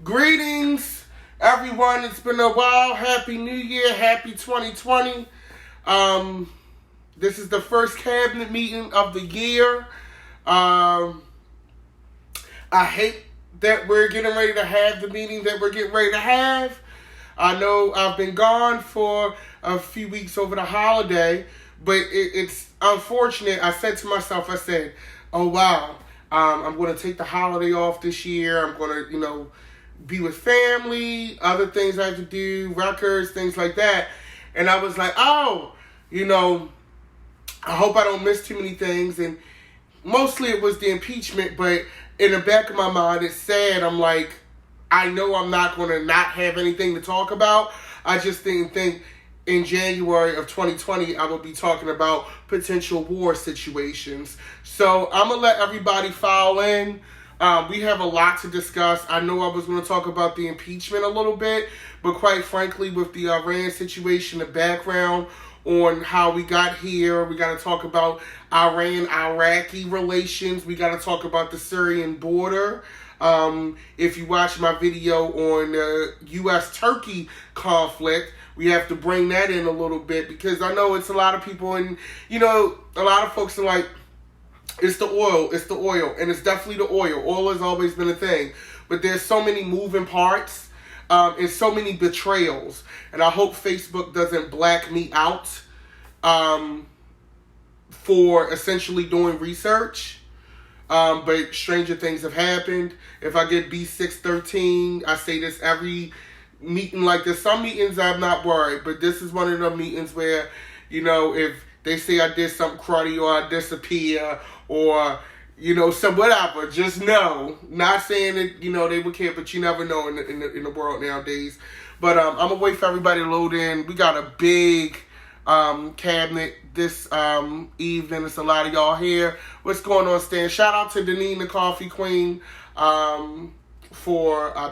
Greetings, everyone. It's been a while. Happy New Year. Happy 2020. This is the first cabinet meeting of the year. I hate that we're getting ready to have the meeting that we're getting ready to have. I know I've been gone for a few weeks over the holiday, but it's unfortunate. I said to myself, oh wow, I'm going to take the holiday off this year. I'm going to, be with family, other things I have to do, records, things like that. And I was like, I hope I don't miss too many things. And mostly it was the impeachment, but in the back of my mind, it's sad. I'm like, I know I'm not going to not have anything to talk about. I just didn't think in January of 2020, I will be talking about potential war situations. So I'm going to let everybody file in. We have a lot to discuss. I know I was going to talk about the impeachment a little bit, but quite frankly, with the Iran situation, the background on how we got here, we got to talk about Iran-Iraqi relations. We got to talk about the Syrian border. If you watch my video on the U.S.-Turkey conflict, we have to bring that in a little bit because I know it's a lot of people and, a lot of folks are like, it's the oil, and it's definitely the oil. Oil has always been a thing, but there's so many moving parts and so many betrayals, and I hope Facebook doesn't black me out for essentially doing research, but stranger things have happened. If I get B613, I say this every meeting like this. Some meetings I'm not worried, but this is one of the meetings where, if they say I did something cruddy or I disappear or, some whatever, just know. Not saying that, they would care, but you never know in the world nowadays. But I'm going to wait for everybody to load in. We got a big cabinet this evening. It's a lot of y'all here. What's going on, Stan? Shout out to Deneen, the Coffee Queen, I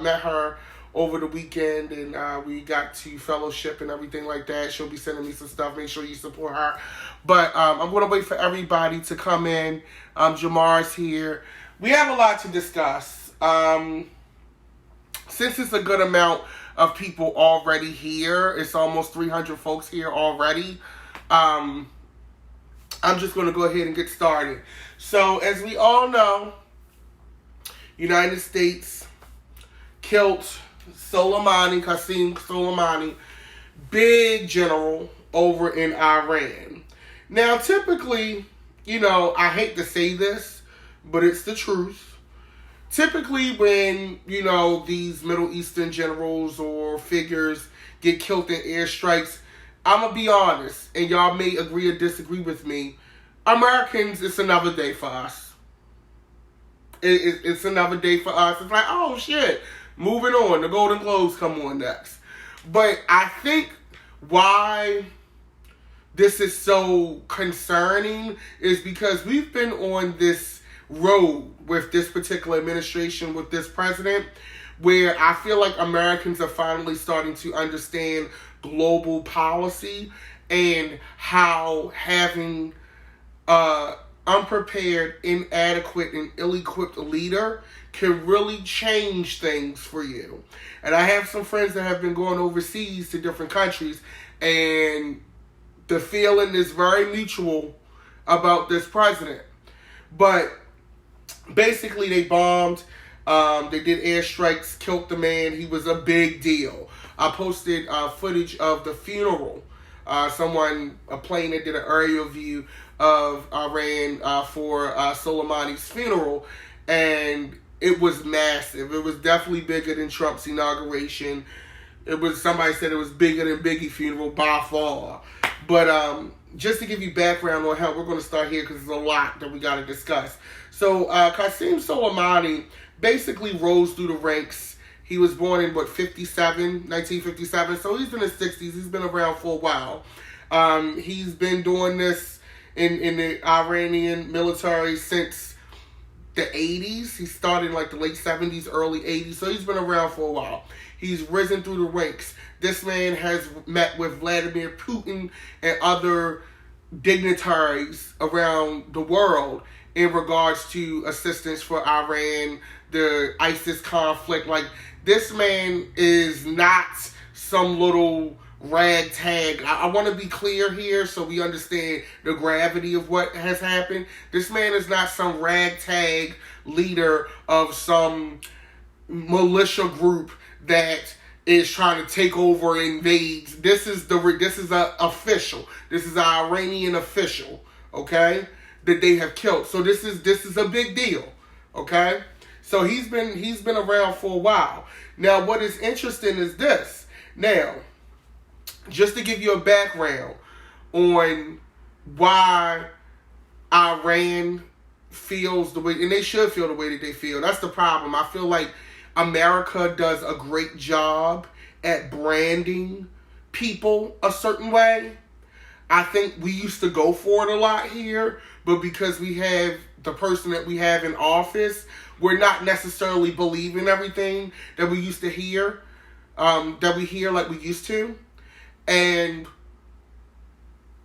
met her over the weekend, and we got to fellowship and everything like that. She'll be sending me some stuff. Make sure you support her. But I'm going to wait for everybody to come in. Jamar's here. We have a lot to discuss. Since it's a good amount of people already here, it's almost 300 folks here already, I'm just going to go ahead and get started. So, as we all know, United States killed Qasem Soleimani, big general over in Iran. Now, typically, I hate to say this, but it's the truth. Typically, when, these Middle Eastern generals or figures get killed in airstrikes, I'm going to be honest, and y'all may agree or disagree with me, Americans, it's another day for us. It's another day for us. It's like, oh, shit. Moving on, the Golden Globes come on next. But I think why this is so concerning is because we've been on this road with this particular administration, with this president, where I feel like Americans are finally starting to understand global policy and how having unprepared, inadequate, and ill-equipped leader can really change things for you. And I have some friends that have been going overseas to different countries, and the feeling is very mutual about this president. But basically, they bombed. They did airstrikes, killed the man. He was a big deal. I posted footage of the funeral. A plane that did an aerial view of Iran for Soleimani's funeral, and it was massive. It was definitely bigger than Trump's inauguration. Somebody said it was bigger than Biggie's funeral by far. But just to give you background on how we're going to start here, because there's a lot that we got to discuss. So Qasem Soleimani basically rose through the ranks. He was born in 1957, so he's in his 60s. He's been around for a while. He's been doing this in the Iranian military since the 80s. He started in the late 70s, early 80s, so he's been around for a while. He's risen through the ranks. This man has met with Vladimir Putin and other dignitaries around the world in regards to assistance for Iran, the ISIS conflict. Like, this man is not some little ragtag. I want to be clear here so we understand the gravity of what has happened. This man is not some ragtag leader of some militia group that is trying to take over and invade. This is a official. This is an Iranian official, okay, that they have killed. So this is a big deal, okay? So he's been around for a while. Now, what is interesting is this. Now, just to give you a background on why Iran feels the way, and they should feel the way that they feel. That's the problem. I feel like America does a great job at branding people a certain way. I think we used to go for it a lot here, but because we have the person that we have in office, we're not necessarily believing everything that we used to hear, like we used to. And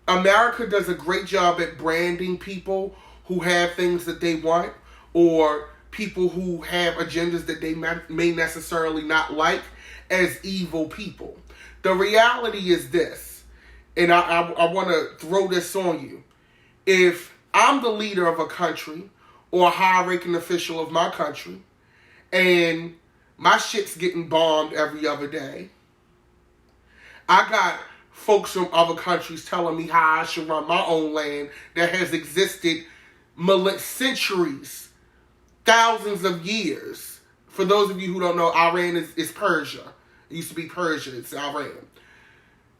America does a great job at branding people who have things that they want, or people who have agendas that they may necessarily not like, as evil people. The reality is this, and I want to throw this on you. If I'm the leader of a country or a high-ranking official of my country, and my shit's getting bombed every other day, I got folks from other countries telling me how I should run my own land that has existed centuries, thousands of years. For those of you who don't know, Iran is Persia. It used to be Persia. It's Iran.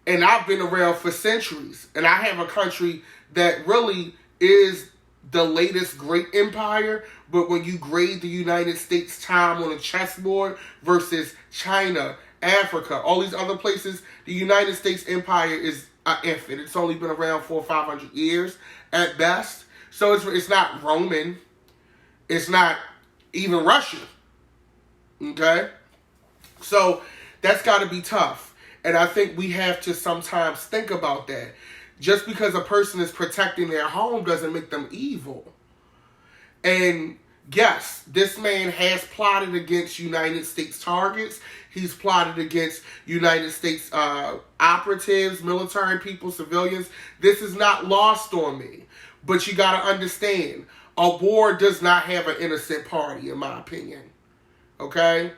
And I've been around for centuries. And I have a country that really is the latest great empire. But when you grade the United States time on a chessboard versus China, Africa, all these other places, the United States empire is an infant. It's only been around 400 or 500 years at best. So it's not Roman. It's not even Russian. Okay? So that's got to be tough. And I think we have to sometimes think about that. Just because a person is protecting their home doesn't make them evil. And yes, this man has plotted against United States targets. He's plotted against United States operatives, military people, civilians. This is not lost on me. But you got to understand, a war does not have an innocent party, in my opinion. Okay?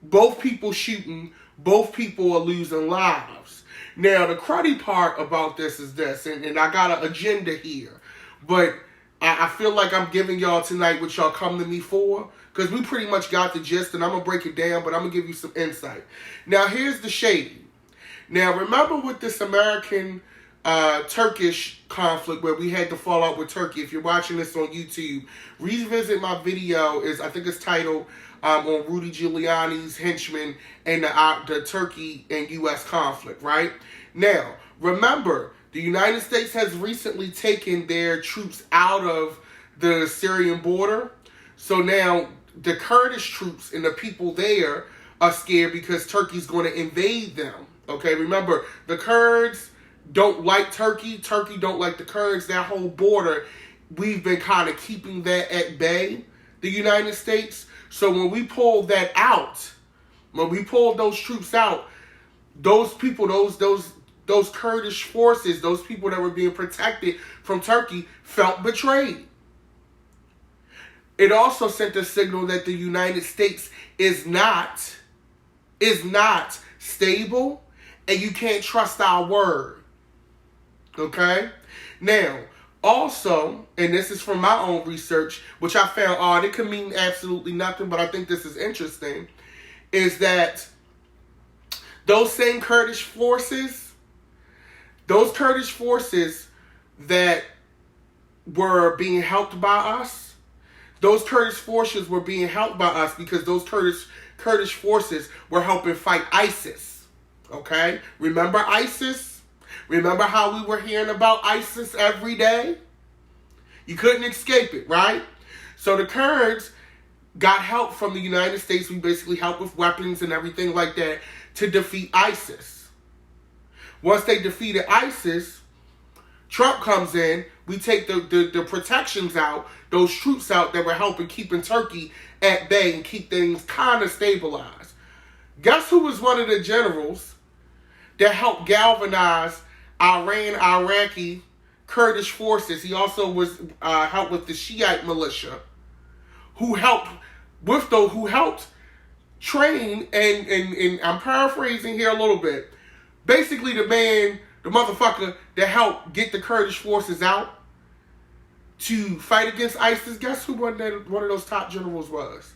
Both people shooting, both people are losing lives. Now, the cruddy part about this is this, and I got an agenda here, but I feel like I'm giving y'all tonight what y'all come to me for, because we pretty much got the gist, and I'm going to break it down, but I'm going to give you some insight. Now, here's the shade. Now, remember with this American-Turkish conflict where we had to fall out with Turkey. If you're watching this on YouTube, revisit my video. I think it's titled on Rudy Giuliani's henchmen and the Turkey and U.S. conflict, right? Now, remember, the United States has recently taken their troops out of the Syrian border. So now the Kurdish troops and the people there are scared because Turkey's going to invade them. Okay, remember, the Kurds don't like Turkey. Turkey don't like the Kurds. That whole border, we've been kind of keeping that at bay, the United States. So when we pulled that out, when we pulled those troops out, those people, those Kurdish forces, those people that were being protected from Turkey felt betrayed. It also sent a signal that the United States is not stable, and you can't trust our word. Okay? Now, also, and this is from my own research, which I found odd, it could mean absolutely nothing, but I think this is interesting, is that those same Kurdish forces, that were being helped by us, those Kurdish forces were being helped by us because those Kurdish forces were helping fight ISIS. Okay? Remember ISIS? Remember how we were hearing about ISIS every day? You couldn't escape it, right? So the Kurds got help from the United States. We basically helped with weapons and everything like that to defeat ISIS. Once they defeated ISIS, Trump comes in, we take the protections out, those troops out that were helping keeping Turkey at bay and keep things kind of stabilized. Guess who was one of the generals that helped galvanize Iraqi Kurdish forces? He also was helped with the Shiite militia, who helped train and I'm paraphrasing here a little bit. Basically, the motherfucker that helped get the Kurdish forces out to fight against ISIS. Guess who one of those top generals was?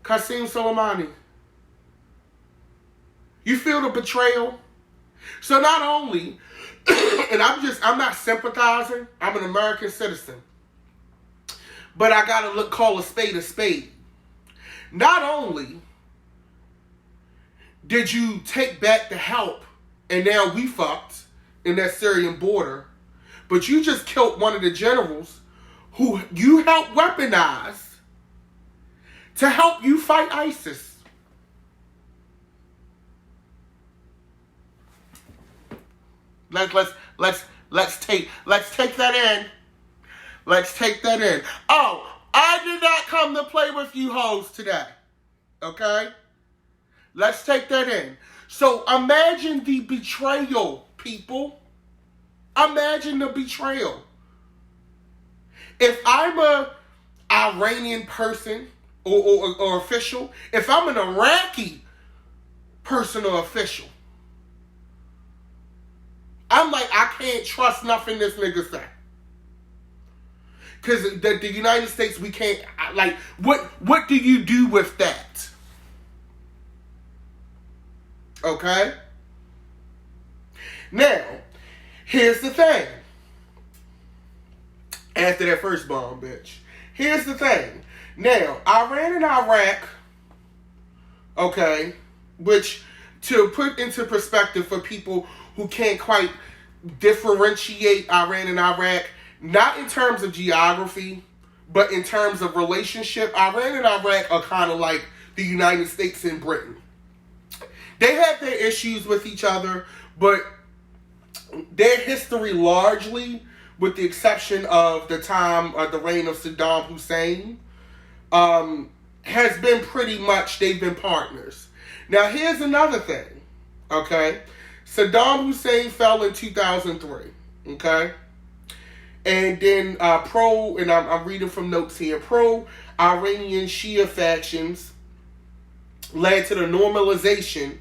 Qasem Soleimani. You feel the betrayal? So not only, and I'm not sympathizing, I'm an American citizen, but I gotta call a spade a spade. Not only did you take back the help, and now we fucked in that Syrian border, but you just killed one of the generals who you helped weaponize to help you fight ISIS. Let's take that in. Let's take that in. Oh, I did not come to play with you hoes today. Okay? Let's take that in. So imagine the betrayal, people. Imagine the betrayal. If I'm an Iranian person or official, if I'm an Iraqi person or official, I'm like, I can't trust nothing this nigga say. Because the United States, we can't, like, what do you do with that? Okay? Now, here's the thing. After that first bomb, bitch. Here's the thing. Now, Iran and Iraq, okay, which, to put into perspective for people who can't quite differentiate Iran and Iraq, not in terms of geography, but in terms of relationship, Iran and Iraq are kind of like the United States and Britain. They have their issues with each other, but their history largely, with the exception of the time of the reign of Saddam Hussein, has been pretty much, they've been partners. Now, here's another thing, okay? Saddam Hussein fell in 2003, okay? And then I'm reading from notes here, pro-Iranian Shia factions led to the normalization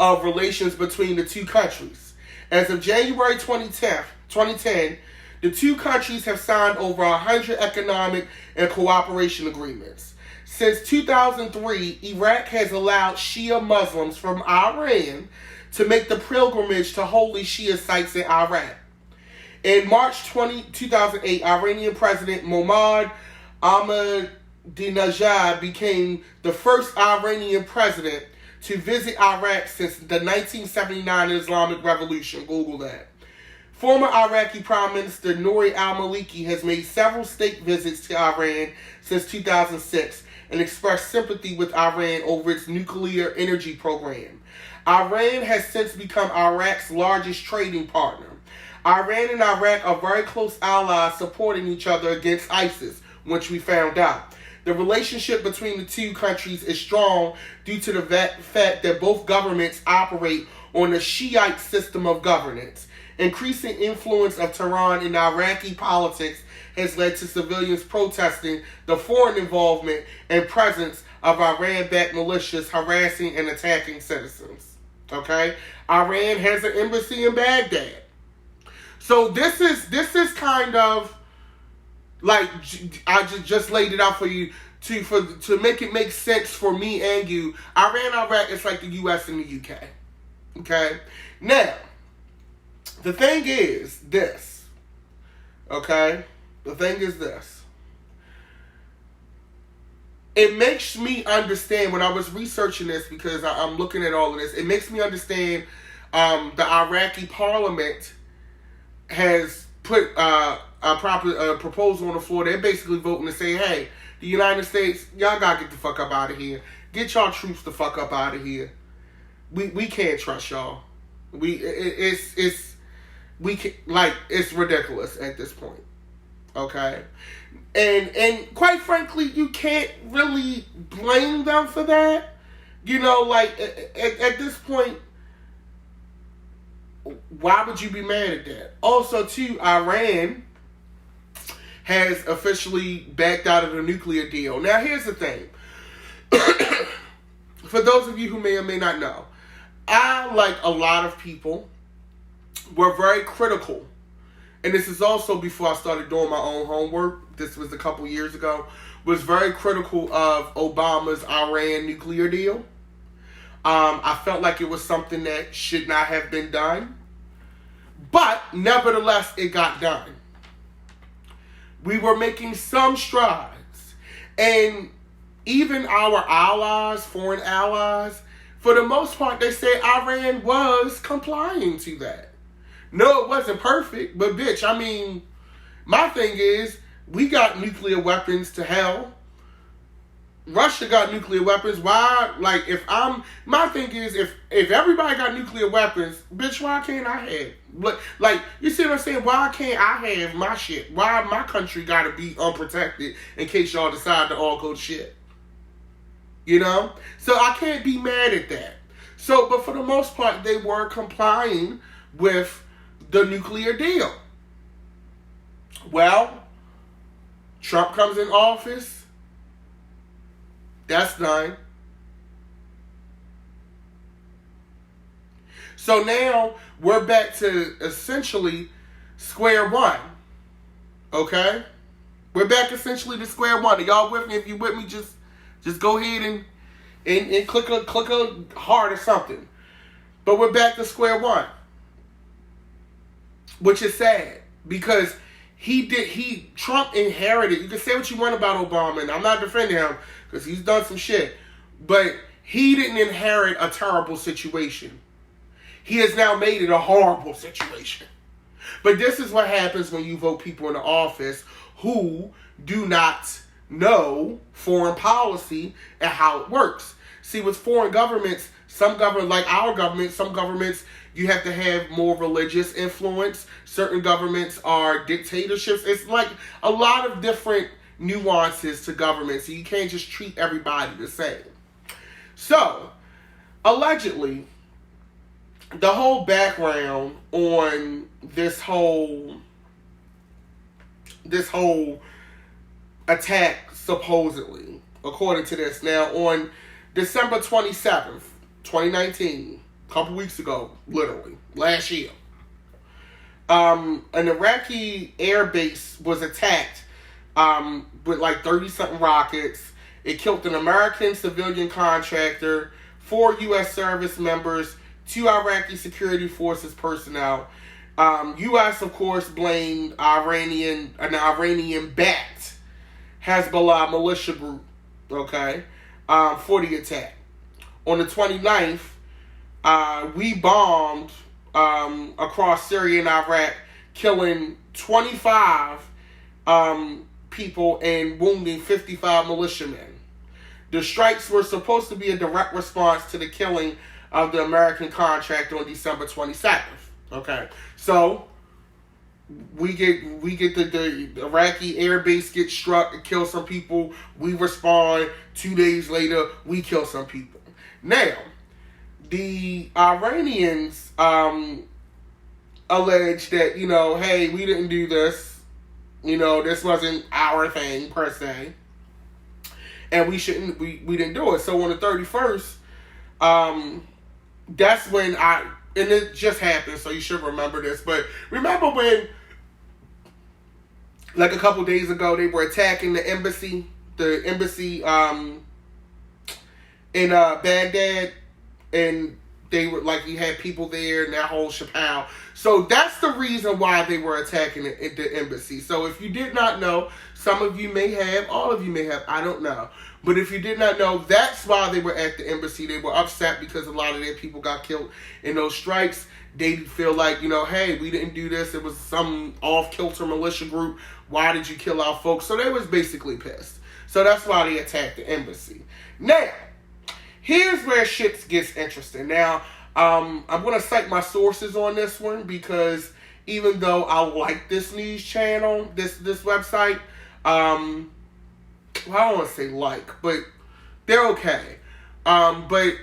of relations between the two countries. As of January 2010, the two countries have signed over 100 economic and cooperation agreements. Since 2003, Iraq has allowed Shia Muslims from Iran to make the pilgrimage to holy Shia sites in Iraq. In March 2008, Iranian President Mohammad Ahmadinejad became the first Iranian president to visit Iraq since the 1979 Islamic Revolution. Google that. Former Iraqi Prime Minister Nouri al-Maliki has made several state visits to Iran since 2006 and expressed sympathy with Iran over its nuclear energy program. Iran has since become Iraq's largest trading partner. Iran and Iraq are very close allies supporting each other against ISIS, which we found out. The relationship between the two countries is strong due to the fact that both governments operate on a Shiite system of governance. Increasing influence of Tehran in Iraqi politics has led to civilians protesting the foreign involvement and presence of Iran-backed militias harassing and attacking citizens. Okay? Iran has an embassy in Baghdad. So this is kind of like, I just laid it out for you to make it make sense for me and you. Iran, Iraq is like the U.S. and the UK. Okay? Now, the thing is this. Okay? The thing is this. It makes me understand, when I was researching this, because I'm looking at all of this, it makes me understand the Iraqi parliament has put a proposal on the floor. They're basically voting to say, hey, the United States, y'all gotta get the fuck up out of here. Get y'all troops the fuck up out of here. We can't trust y'all. we can, like, it's ridiculous at this point. Okay? And quite frankly, you can't really blame them for that. You know, like, at this point, why would you be mad at that? Also, too, Iran has officially backed out of the nuclear deal. Now, here's the thing. For those of you who may or may not know, I, like a lot of people, were very critical. And this is also before I started doing my own homework. This was a couple years ago. Was very critical of Obama's Iran nuclear deal. I felt like it was something that should not have been done. But, nevertheless, it got done. We were making some strides. And even our allies, foreign allies, for the most part, they say Iran was complying to that. No, it wasn't perfect, but bitch, I mean, my thing is, we got nuclear weapons to hell. Russia got nuclear weapons. Why? Like, my thing is, if everybody got nuclear weapons, bitch, why can't I have? Like, you see what I'm saying? Why can't I have my shit? Why my country gotta be unprotected in case y'all decide to all go to shit? You know? So I can't be mad at that. So, but for the most part, they were complying with the nuclear deal. Well, Trump comes in office. That's done. So now we're back to essentially square one. Okay? We're back essentially to square one. Are y'all with me? If you with me, just go ahead and click a heart or something. But we're back to square one. Which is sad. Because Trump inherited, you can say what you want about Obama, and I'm not defending him, because he's done some shit. But he didn't inherit a terrible situation. He has now made it a horrible situation. But this is what happens when you vote people into office who do not know foreign policy and how it works. See, with foreign governments, some government, like our government, some governments, you have to have more religious influence. Certain governments are dictatorships. It's like a lot of different nuances to government, so you can't just treat everybody the same. So, allegedly, the whole background on this whole attack, supposedly, according to this. Now, on December 27th, 2019, a couple weeks ago, literally, last year, an Iraqi air base was attacked with like 30-something rockets. It killed an American civilian contractor, 4 U.S. service members, 2 Iraqi security forces personnel. U.S., of course, blamed an Iranian-backed Hezbollah militia group, okay, for the attack. On the 29th, we bombed across Syria and Iraq, killing 25 people and wounding 55 militiamen. The strikes were supposed to be a direct response to the killing of the American contractor on December 27th. Okay, so we get the Iraqi air base gets struck and kill some people. We respond. 2 days later, we kill some people. Now, the Iranians allege that, you know, hey, we didn't do this. You know, this wasn't our thing per se, and we didn't do it. So on the 31st, that's when and it just happened, so you should remember this. But remember when, like a couple days ago, they were attacking the embassy in Baghdad, and they were like, you had people there and that whole chappelle. So that's the reason why they were attacking the embassy. So if you did not know, some of you may have, all of you may have, I don't know. But if you did not know, that's why they were at the embassy. They were upset because a lot of their people got killed in those strikes. They feel like, you know, hey, we didn't do this. It was some off-kilter militia group. Why did you kill our folks? So they was basically pissed. So that's why they attacked the embassy. Now, here's where shit gets interesting. Now, I'm going to cite my sources on this one because even though I like this news channel, this website. Well, I don't want to say like, but they're okay. But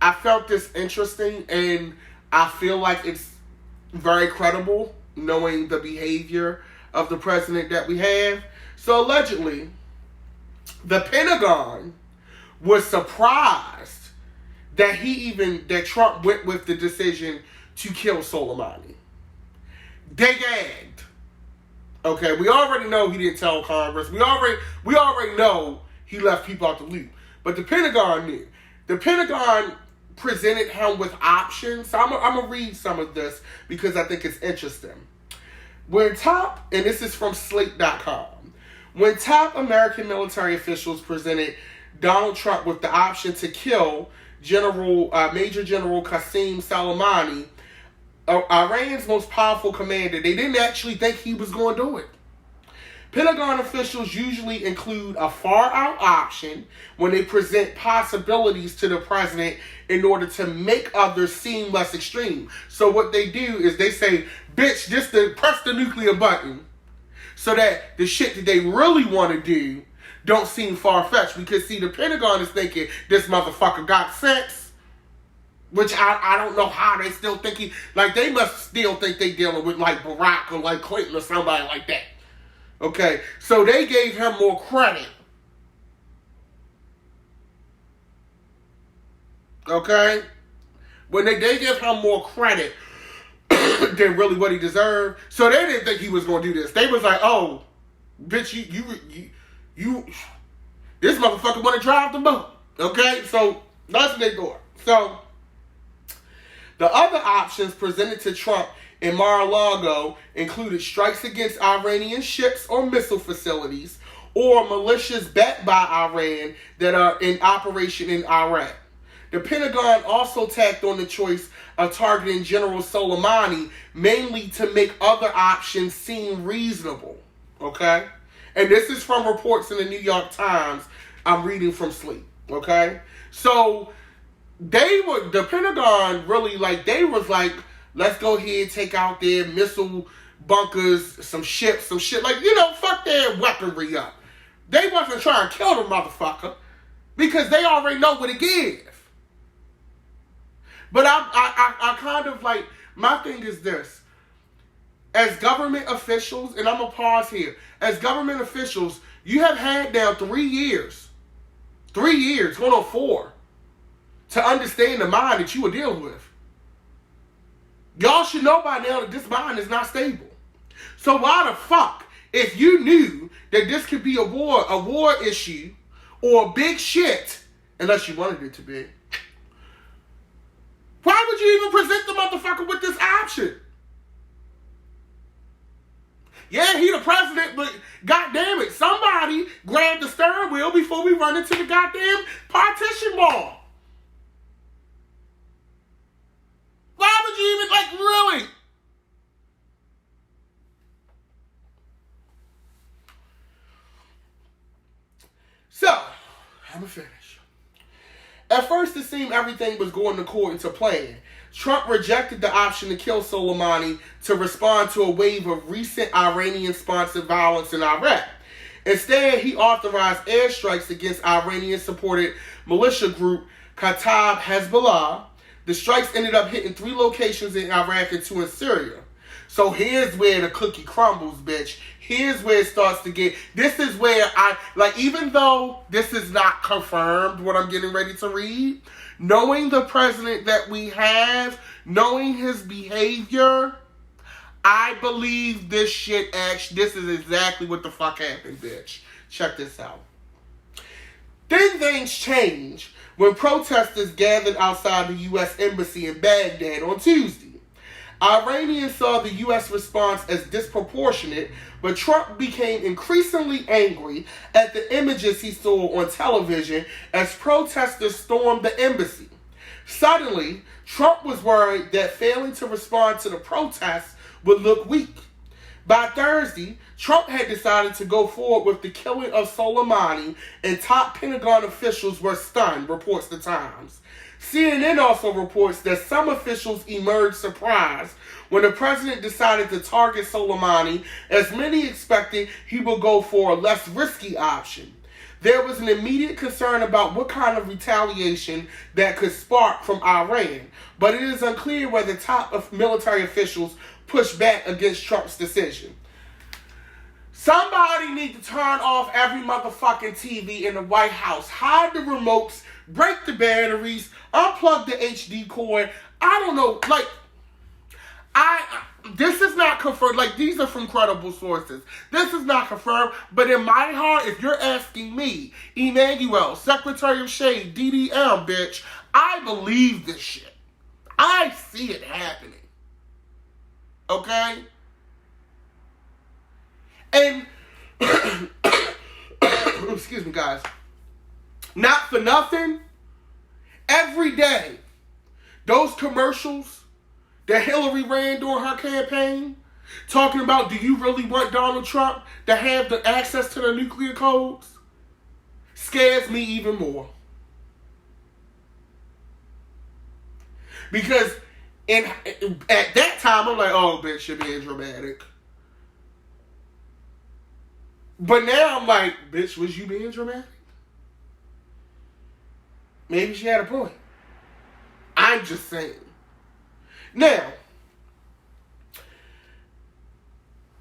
I felt this interesting, and I feel like it's very credible, knowing the behavior of the president that we have. So allegedly, the Pentagon was surprised that Trump went with the decision to kill Soleimani. They gagged. Okay, we already know he didn't tell Congress. We already know he left people out the loop. But the Pentagon knew. The Pentagon presented him with options. So I'm going to read some of this because I think it's interesting. And this is from Slate.com. When top American military officials presented Donald Trump with the option to kill Major General Qasem Soleimani, Iran's most powerful commander, they didn't actually think he was going to do it. Pentagon officials usually include a far-out option when they present possibilities to the president in order to make others seem less extreme. So what they do is they say, bitch, just to press the nuclear button so that the shit that they really want to do don't seem far-fetched. Because, see, the Pentagon is thinking this motherfucker got sense. Which I don't know how they still thinking. Like, they must still think they dealing with, like, Barack or, like, Clinton or somebody like that. Okay? So they gave him more credit. Okay? When they gave him more credit than really what he deserved. So they didn't think he was going to do this. They was like, oh, bitch, you this motherfucker want to drive the boat. Okay? So that's what they thought. So the other options presented to Trump in Mar-a-Lago included strikes against Iranian ships or missile facilities or militias backed by Iran that are in operation in Iraq. The Pentagon also tacked on the choice of targeting General Soleimani mainly to make other options seem reasonable. Okay? And this is from reports in the New York Times. I'm reading from Sleep. Okay? So the Pentagon really, like, they was like, let's go ahead, take out their missile bunkers, some ships, some shit. Like, fuck their weaponry up. They wasn't trying to kill the motherfucker because they already know what it gives. But I kind of like, my thing is this. As government officials, and I'm going to pause here. As government officials, you have had now 3 years. 3 years, going on 4. To understand the mind that you were dealing with. Y'all should know by now that this mind is not stable. So why the fuck, if you knew that this could be a war issue, or big shit, unless you wanted it to be, why would you even present the motherfucker with this option? Yeah, he the president, but goddamn it, somebody grabbed the steering wheel before we run into the goddamn partition wall. Why would you even, like, really? So, I'm gonna finish. At first, it seemed everything was going according to plan. Trump rejected the option to kill Soleimani to respond to a wave of recent Iranian-sponsored violence in Iraq. Instead, he authorized airstrikes against Iranian-supported militia group Kataib Hezbollah. The strikes ended up hitting 3 locations in Iraq and 2 in Syria. So here's where the cookie crumbles, bitch. Here's where it starts to get... This is where even though this is not confirmed, what I'm getting ready to read, knowing the president that we have, knowing his behavior, I believe this shit this is exactly what the fuck happened, bitch. Check this out. Then things changed when protesters gathered outside the U.S. Embassy in Baghdad on Tuesday. Iranians saw the U.S. response as disproportionate, but Trump became increasingly angry at the images he saw on television as protesters stormed the embassy. Suddenly, Trump was worried that failing to respond to the protests would look weak. By Thursday, Trump had decided to go forward with the killing of Soleimani, and top Pentagon officials were stunned, reports the Times. CNN also reports that some officials emerged surprised when the president decided to target Soleimani, as many expected he would go for a less risky option. There was an immediate concern about what kind of retaliation that could spark from Iran, but it is unclear whether top military officials pushed back against Trump's decision. Somebody need to turn off every motherfucking TV in the White House. Hide the remotes, break the batteries, unplug the HD cord. I don't know, like, this is not confirmed. Like, these are from credible sources. This is not confirmed, but in my heart, if you're asking me, Emmanuel, Secretary of State, DDM, bitch, I believe this shit. I see it happening. Okay? And, excuse me, guys. Not for nothing, every day, those commercials that Hillary ran during her campaign, talking about, do you really want Donald Trump to have the access to the nuclear codes, scares me even more. Because at that time, I'm like, oh, bitch, you're being dramatic. But now I'm like, bitch, was you being dramatic? Maybe she had a point. I'm just saying. Now,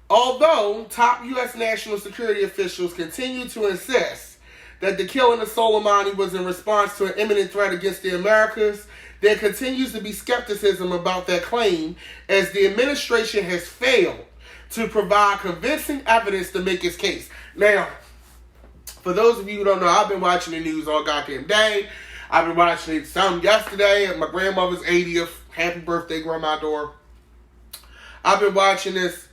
although top U.S. national security officials continue to insist that the killing of Soleimani was in response to an imminent threat against the Americas, there continues to be skepticism about that claim, as the administration has failed to provide convincing evidence to make its case. Now, for those of you who don't know, I've been watching the news all goddamn day. I've been watching some yesterday at my grandmother's 80th. Happy birthday, Grandma Dora. I've been watching this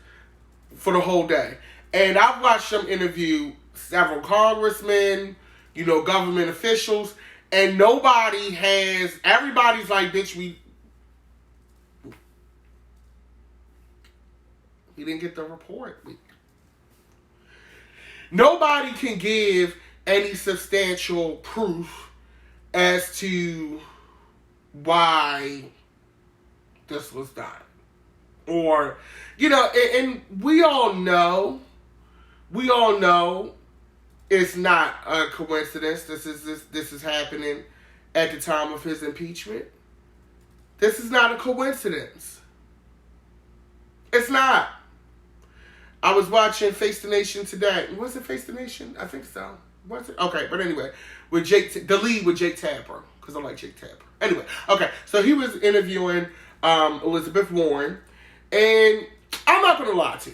for the whole day. And I've watched them interview several congressmen, government officials, and everybody's like, bitch, we didn't get the report. Nobody can give any substantial proof as to why this was done. Or, and we all know it's not a coincidence. This is happening at the time of his impeachment. This is not a coincidence. It's not. I was watching Face the Nation today. Was it Face the Nation? I think so. Was it? Okay, but anyway, with the lead with Jake Tapper, because I like Jake Tapper. Anyway, okay, so he was interviewing Elizabeth Warren, and I'm not going to lie to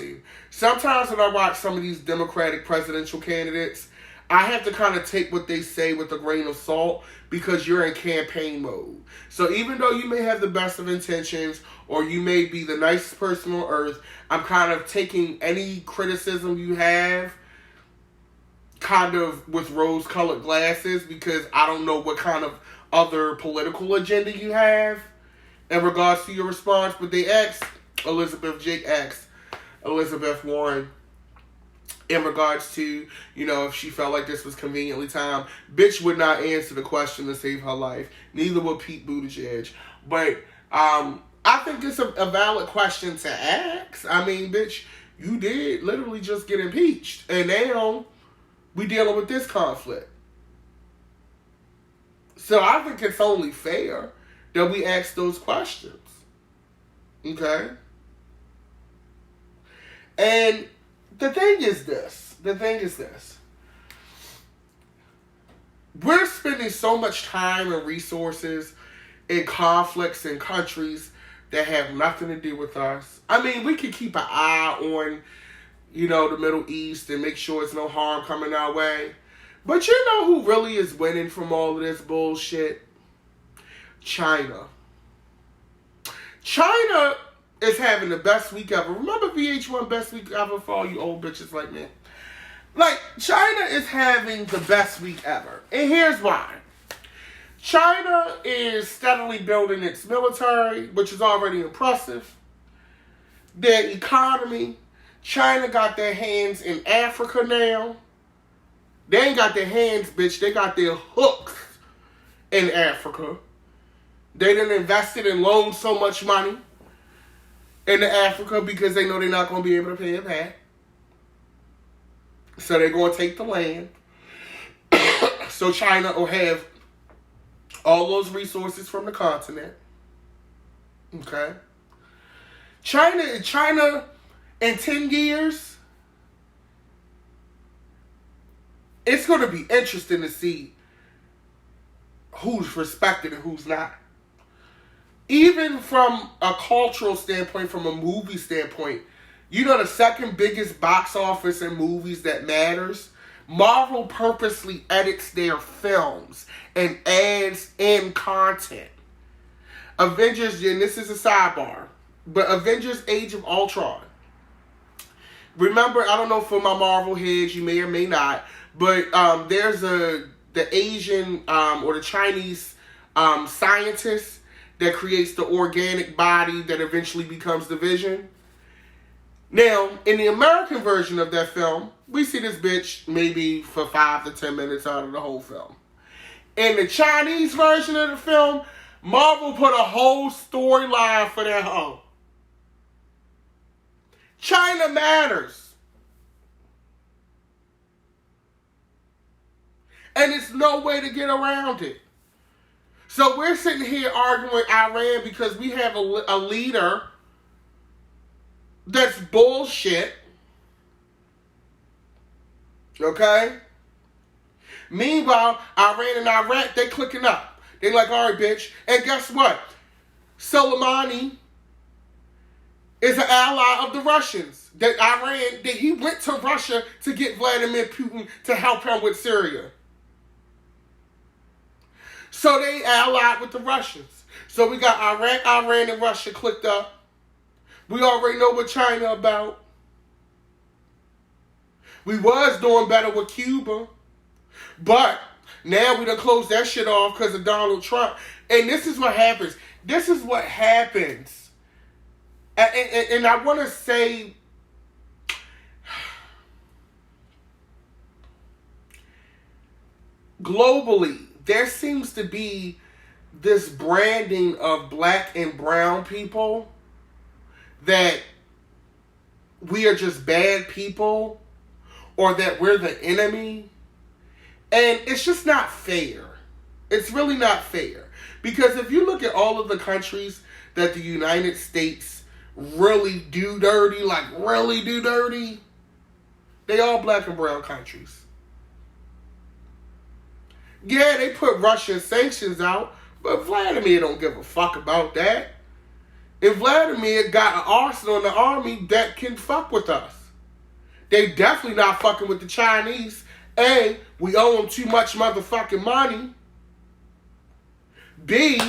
you. Sometimes when I watch some of these Democratic presidential candidates, I have to kind of take what they say with a grain of salt, because you're in campaign mode. So even though you may have the best of intentions, or you may be the nicest person on earth, I'm kind of taking any criticism you have kind of with rose-colored glasses, because I don't know what kind of other political agenda you have in regards to your response. But they asked Jake asked Elizabeth Warren in regards to, if she felt like this was conveniently timed. Bitch would not answer the question to save her life. Neither would Pete Buttigieg. But I think it's a valid question to ask. I mean, bitch, you did literally just get impeached. And now we dealing with this conflict. So I think it's only fair that we ask those questions. Okay? And the thing is this. We're spending so much time and resources in conflicts in countries that have nothing to do with us. I mean, we can keep an eye on, the Middle East and make sure there's no harm coming our way. But you know who really is winning from all of this bullshit? China. China is having the best week ever. Remember VH1 best week ever for all you old bitches like me? Like, China is having the best week ever. And here's why. China is steadily building its military, which is already impressive. their economy. China got their hands in Africa now. They ain't got their hands, bitch. They got their hooks in Africa. They done invested and loaned so much money into Africa because they know they're not going to be able to pay it back. So they're going to take the land. So China will have all those resources from the continent. Okay? China in 10 years, it's going to be interesting to see who's respected and who's not. Even from a cultural standpoint, from a movie standpoint, you know the second biggest box office in movies that matters? Marvel purposely edits their films and adds in content. Avengers, and this is a sidebar, but Avengers Age of Ultron. Remember, I don't know for my Marvel heads, you may or may not, but there's the Asian or the Chinese scientist that creates the organic body that eventually becomes the Vision. Now, in the American version of that film, we see this bitch maybe for 5 to 10 minutes out of the whole film. In the Chinese version of the film, Marvel put a whole storyline for that hoe. China matters. And there's no way to get around it. So we're sitting here arguing with Iran because we have a leader that's bullshit. Okay? Meanwhile, Iran and Iraq, they clicking up. They like, all right, bitch. And guess what? Soleimani is an ally of the Russians. He went to Russia to get Vladimir Putin to help him with Syria. So they allied with the Russians. So we got Iraq, Iran, and Russia clicked up. We already know what China about. We was doing better with Cuba. But now we done closed that shit off because of Donald Trump. And this is what happens. This is what happens. And I want to say, globally, there seems to be this branding of black and brown people that we are just bad people or that we're the enemy. And it's just not fair. It's really not fair. Because if you look at all of the countries that the United States really do dirty, like really do dirty, they all black and brown countries. Yeah, they put Russian sanctions out, but Vladimir don't give a fuck about that. And Vladimir got an arsenal in the army that can fuck with us. They definitely not fucking with the Chinese. A, we owe them too much motherfucking money. B,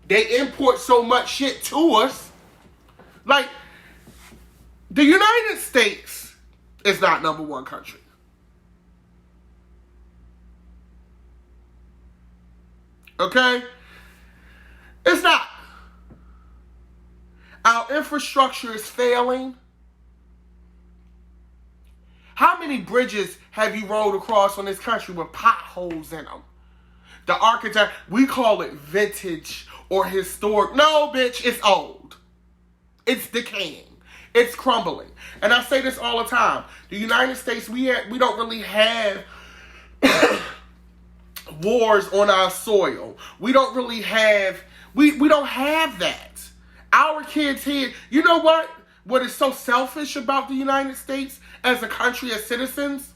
they import so much shit to us. Like, the United States is not number one country. Okay? It's not. Our infrastructure is failing. How many bridges have you rode across on this country with potholes in them? The architect, we call it vintage or historic. No, bitch, it's old. It's decaying. It's crumbling. And I say this all the time. The United States, we don't really have wars on our soil. We don't really have, we don't have that. Our kids here, you know what? What is so selfish about the United States as a country, as citizens?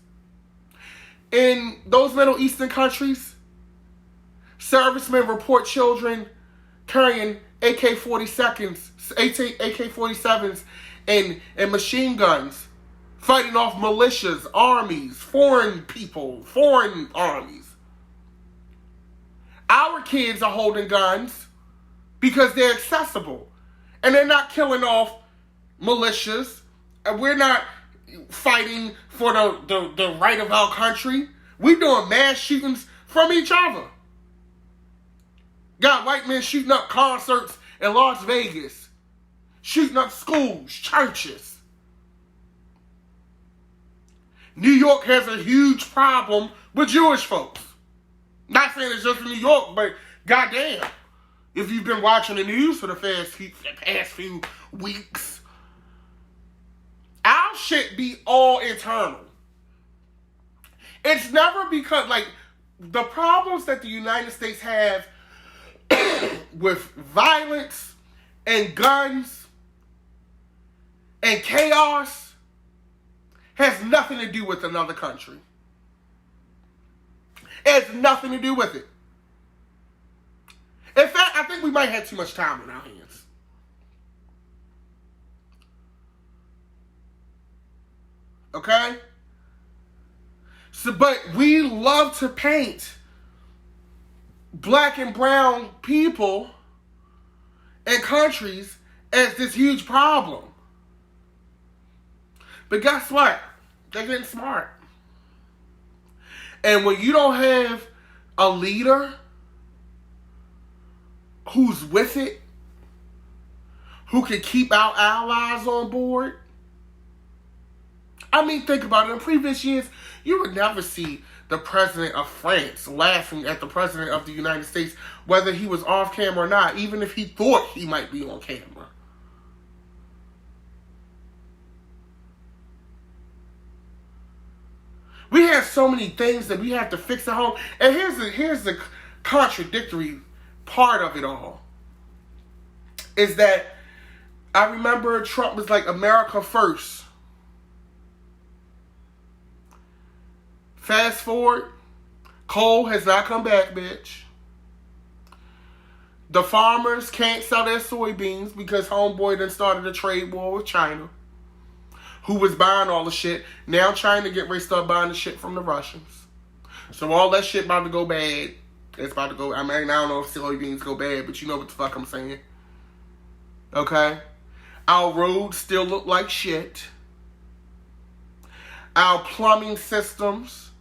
In those Middle Eastern countries, servicemen report children carrying AK-47s and machine guns, fighting off militias, armies, foreign people, foreign armies. Our kids are holding guns because they're accessible. And they're not killing off militias. And we're not fighting for the right of our country. We're doing mass shootings from each other. Got white men shooting up concerts in Las Vegas. shooting up schools, churches. New York has a huge problem with Jewish folks. Not saying it's just in New York, but goddamn, if you've been watching the news for the past few weeks, our shit be all internal. It's never because, like, the problems that the United States have with violence and guns and chaos has nothing to do with another country. It has nothing to do with it. In fact, I think we might have too much time on our hands. Okay? So, but we love to paint black and brown people and countries as this huge problem. But guess what? They're getting smart. And when you don't have a leader who's with it, who can keep our allies on board. I mean, think about it. In previous years, you would never see the president of France laughing at the president of the United States, whether he was off camera or not, even if he thought he might be on camera. We have so many things that we have to fix at home. And here's the contradictory part of it all. Is that I remember Trump was like, America first. Fast forward, coal has not come back, bitch. The farmers can't sell their soybeans because homeboy done started a trade war with China, who was buying all the shit. Now China get ready to start buying the shit from the Russians. So all that shit about to go bad. It's about to go, I mean, I don't know if soybeans go bad, but you know what the fuck I'm saying. Okay? Our roads still look like shit. Our plumbing systems,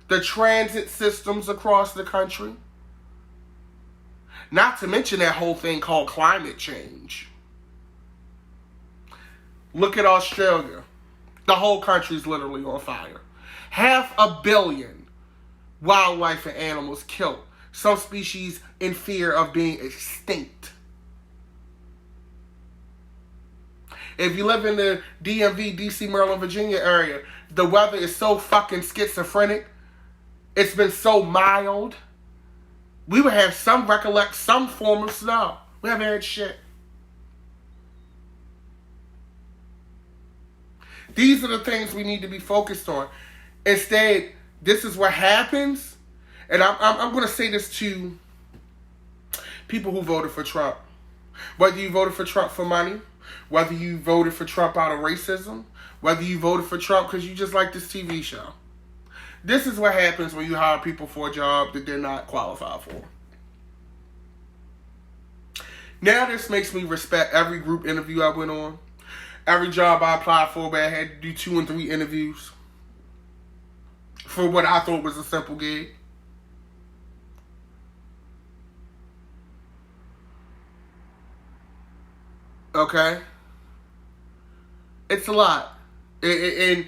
the transit systems across the country. Not to mention that whole thing called climate change. Look at Australia. The whole country's literally on fire. 500 million wildlife and animals killed. Some species in fear of being extinct. If you live in the DMV, DC, Maryland, Virginia area, the weather is so fucking schizophrenic. It's been so mild. We would have some form of snow. We haven't had shit. These are the things we need to be focused on. Instead, this is what happens. And I'm going to say this to people who voted for Trump. Whether you voted for Trump for money, whether you voted for Trump out of racism, whether you voted for Trump because you just like this TV show. This is what happens when you hire people for a job that they're not qualified for. Now this makes me respect every group interview I went on. Every job I applied for, but I had to do 2 and 3 interviews for what I thought was a simple gig. Okay? It's a lot. And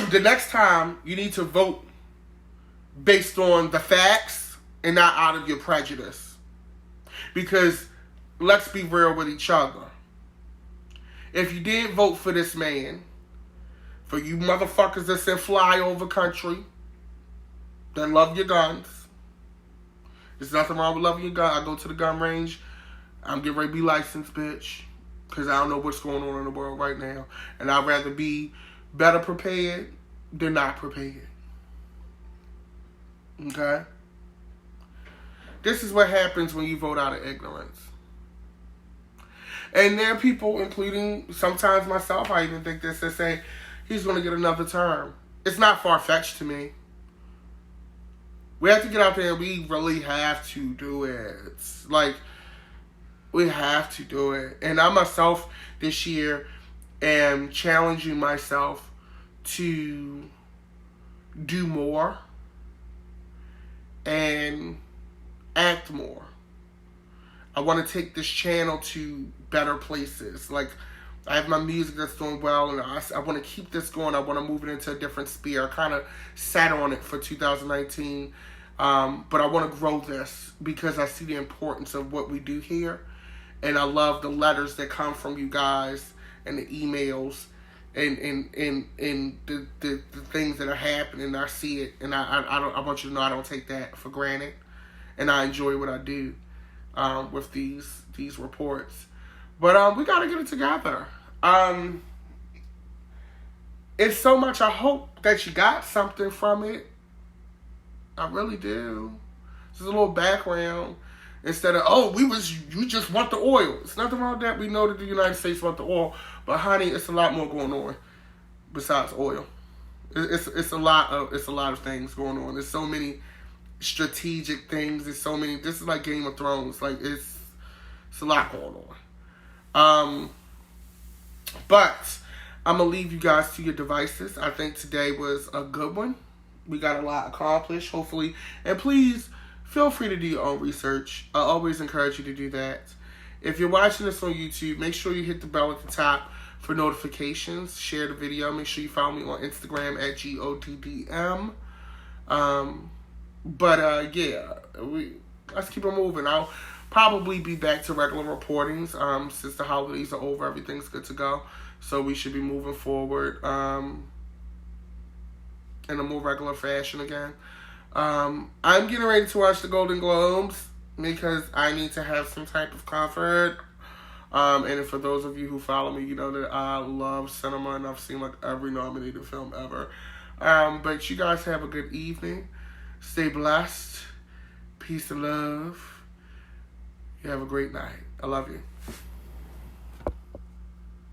the next time, you need to vote based on the facts and not out of your prejudice. Because let's be real with each other. If you did vote for this man, for you motherfuckers that's in flyover country, that love your guns, there's nothing wrong with loving your gun. I go to the gun range, I'm getting ready to be licensed, bitch. Because I don't know what's going on in the world right now. And I'd rather be better prepared than not prepared. Okay? This is what happens when you vote out of ignorance. And there are people, including sometimes myself, I even think this, that say, he's going to get another term. It's not far-fetched to me. We have to get out there and we really have to do it. Like, we have to do it. And I myself this year am challenging myself to do more and act more. I want to take this channel to better places. Like, I have my music that's doing well, and I want to keep this going. I want to move it into a different sphere. I kind of sat on it for 2019, but I want to grow this because I see the importance of what we do here, and I love the letters that come from you guys and the emails and the things that are happening. I see it, and I want you to know I don't take that for granted, and I enjoy what I do with these reports. But we got to get it together. It's so much. I hope that you got something from it. I really do. Just a little background. Instead of, you just want the oil. It's nothing wrong with that. We know that the United States want the oil. But honey, it's a lot more going on besides oil. It's a lot of things going on. There's so many strategic things. There's so many. This is like Game of Thrones. Like, it's a lot going on. But I'm going to leave you guys to your devices. I think today was a good one. We got a lot accomplished, hopefully. And please, feel free to do your own research. I always encourage you to do that. If you're watching this on YouTube, make sure you hit the bell at the top for notifications. Share the video. Make sure you follow me on Instagram at GODDM. Let's keep it moving. I'll probably be back to regular reportings since the holidays are over. Everything's good to go. So we should be moving forward in a more regular fashion again. I'm getting ready to watch the Golden Globes because I need to have some type of comfort. And for those of you who follow me, you know that I love cinema and I've seen like every nominated film ever. But you guys have a good evening. Stay blessed. Peace and love. You have a great night. I love you.